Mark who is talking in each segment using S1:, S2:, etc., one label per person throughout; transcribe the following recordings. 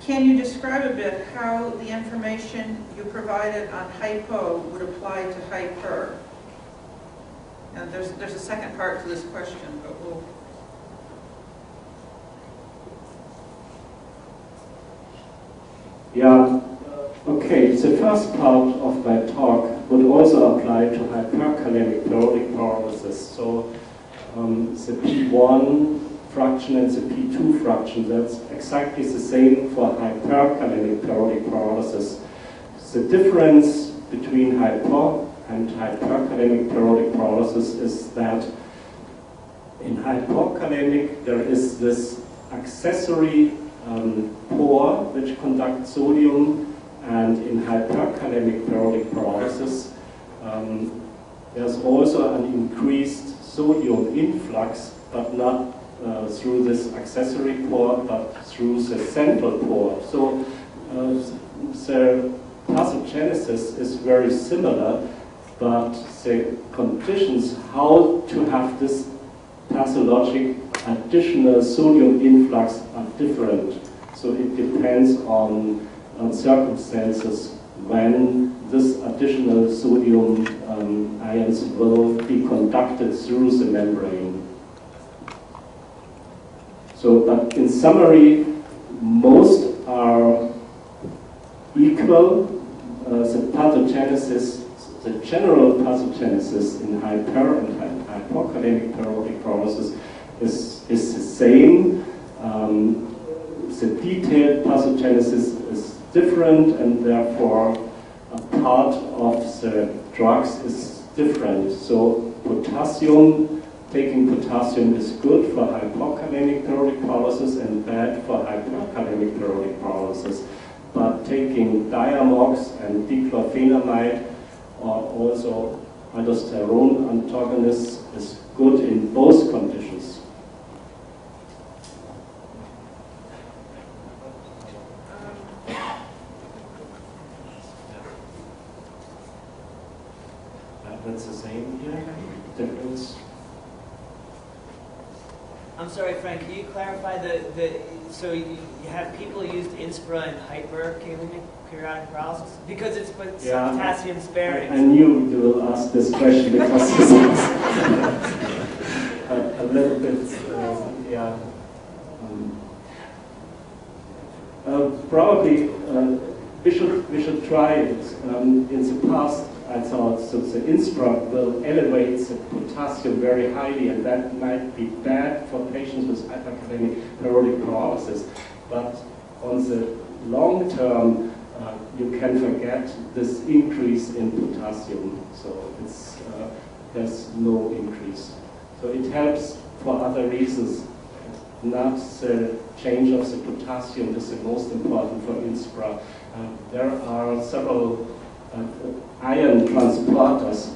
S1: Can you describe a bit how the information you provided on hypo would apply to hyper? And there's a second part to this question, but we'll...
S2: Yeah, okay, the first part of my talk would also apply to hyperkalemic periodic paralysis. So the P1 fraction and the P2 fraction, that's exactly the same for hyperkalemic periodic paralysis. The difference between hyper and hyperkalemic periodic paralysis is that in hyperkalemic there is this accessory pore which conducts sodium, and in hyperkalemic periodic paralysis there's also an increased sodium influx, but not through this accessory pore, but through the central pore. So the pathogenesis is very similar, but the conditions how to have this pathologic additional sodium influx are different. So it depends on circumstances when this additional sodium ions will be conducted through the membrane. So, but in summary, most are equal. The pathogenesis, the general pathogenesis in hyper and hypokalemic periodic paralysis is the same. The detailed pathogenesis is different, and therefore a part of the drugs is different. So potassium, taking potassium is good for hypokalemic periodic paralysis and bad for hyperkalemic periodic paralysis. But taking diamox and diclofenamide, or also aldosterone antagonists, is good in both conditions. That's the same here. Difference.
S3: I'm sorry, Frank, can you clarify so you have people used Inspra in hyperkalemic periodic paralysis? Because it's potassium sparing.
S2: I knew you will ask this question because this is a little bit, yeah. Probably we should try it. In the past, I thought so the Inspra will elevate the potassium very highly, and that might be bad for patients with hyperkalemic periodic paralysis. But on the long term, you can forget this increase in potassium. So it's there's no increase. So it helps for other reasons. Not the change of the potassium is the most important for Inspra. There are several ion transporters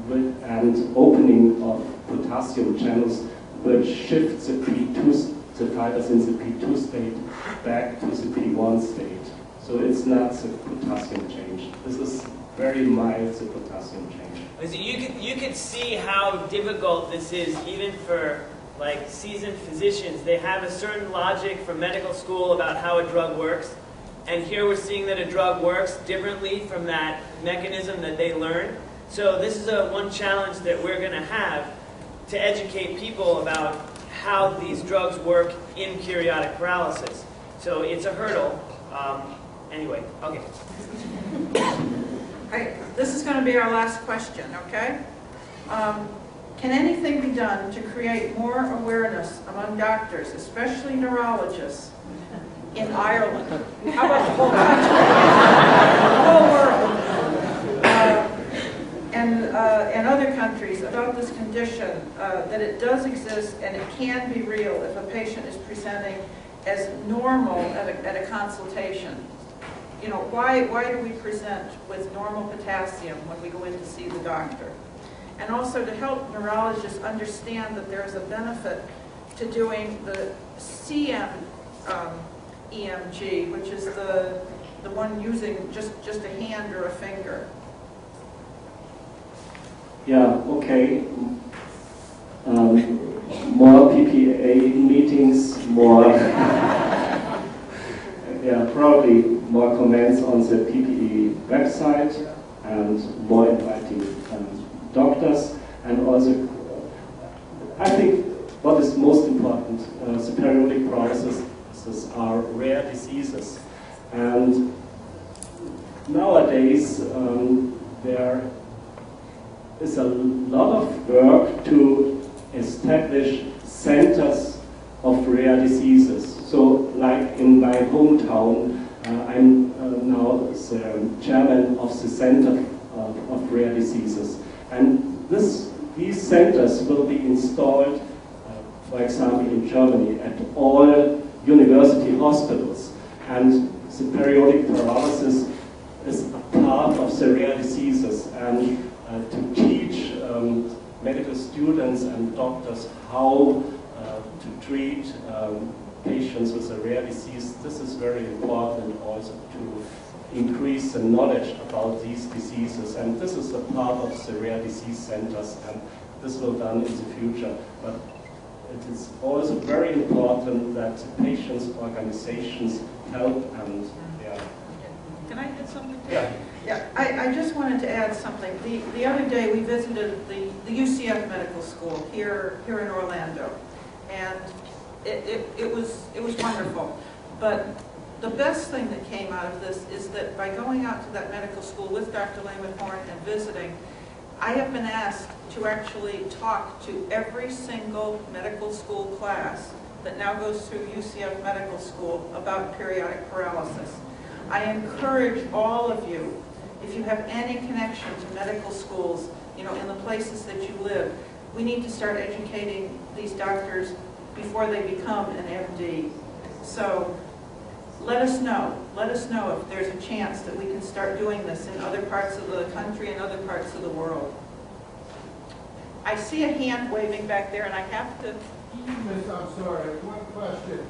S2: and opening of potassium channels which shift the P2, the fibers in the P2 state back to the P1 state. So it's not the potassium change. This is very mild, the potassium change.
S3: So you could see how difficult this is even for like seasoned physicians. They have a certain logic from medical school about how a drug works. And here we're seeing that a drug works differently from that mechanism that they learned. So this is one challenge that we're going to have to educate people about how these drugs work in periodic paralysis. So it's a hurdle. Anyway, okay.
S1: This is going to be our last question, okay? Can anything be done to create more awareness among doctors, especially neurologists, in Ireland? How about the whole country? The whole world? And other countries about this condition, that it does exist and it can be real if a patient is presenting as normal at a consultation. You know, why do we present with normal potassium when we go in to see the doctor? And also to help neurologists understand that there is a benefit to doing the CM EMG, which is the one using just a hand or a finger.
S2: Yeah, okay. More PPA meetings, more. Yeah. probably more comments on the PPE website and more inviting doctors. And also, I think what is most important, the periodic processes are rare diseases. And nowadays, there is a lot of work to establish centers of rare diseases. So, like in my hometown, I'm now the chairman of the Center of Rare Diseases. And these centers will be installed, for example, in Germany at all university hospitals. And the periodic paralysis is a part of the rare diseases. And to teach medical students and doctors how to treat patients with a rare disease, this is very important also to increase the knowledge about these diseases. And this is a part of the rare disease centers, and this will be done in the future. But it is also very important that patients' organizations help and
S1: Can I add something to
S2: yeah.
S1: that? Yeah, I just wanted to add something. The other day we visited the UCF Medical School here in Orlando, and it was wonderful. But the best thing that came out of this is that by going out to that medical school with Dr. Lehmann and visiting, I have been asked to actually talk to every single medical school class that now goes through UCF Medical School about periodic paralysis. I encourage all of you, if you have any connection to medical schools, in the places that you live, we need to start educating these doctors before they become an MD. So let us know if there's a chance that we can start doing this in other parts of the country and other parts of the world. I see a hand waving back there, and I have to...
S4: Miss, I'm sorry, one question.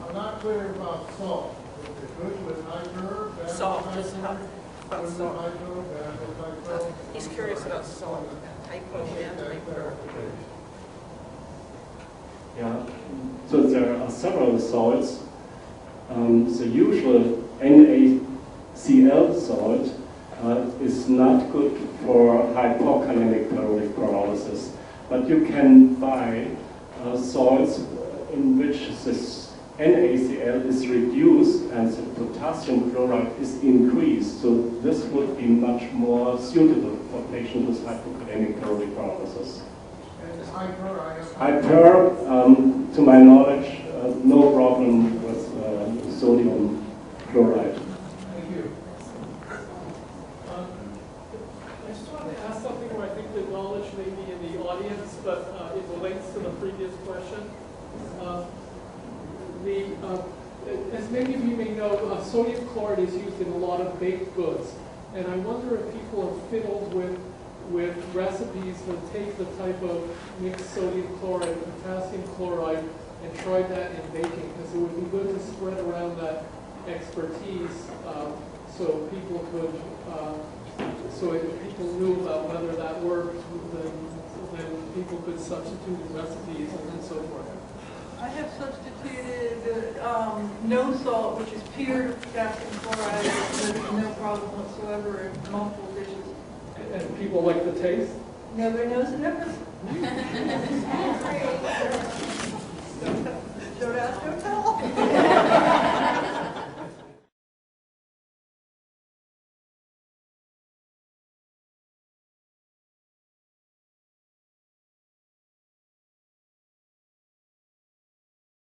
S4: I'm not clear about salt. Is it good with nitro, bad
S1: Salt,
S4: with
S1: just
S4: nitro?
S1: about
S4: Good
S1: salt.
S4: with nitro, bad with nitro?
S1: He's curious about salt, hypo and hyper.
S2: Yeah, so there are several salts. The usual NaCl salt is not good for hypokalemic periodic paralysis, but you can buy salts in which this NaCl is reduced and the potassium chloride is increased. So this would be much more suitable for patients with hypokalemic periodic paralysis.
S4: And hyper,
S2: Hyper, to my knowledge, no problem with sodium chloride.
S4: Thank you.
S5: I just wanted to ask something where I think the knowledge may be in the audience, but it relates to the previous question. As many of you may know, sodium chloride is used in a lot of baked goods, and I wonder if people are fiddled with recipes that take the type of mixed sodium chloride and potassium chloride and tried that in baking, because it would be good to spread around that expertise so people could, so if people knew about whether that worked, then people could substitute in recipes and so forth.
S6: I have substituted no salt, which is pure potassium chloride, with no problem whatsoever in multiple dishes.
S5: And people like the taste?
S6: Nobody knows the difference.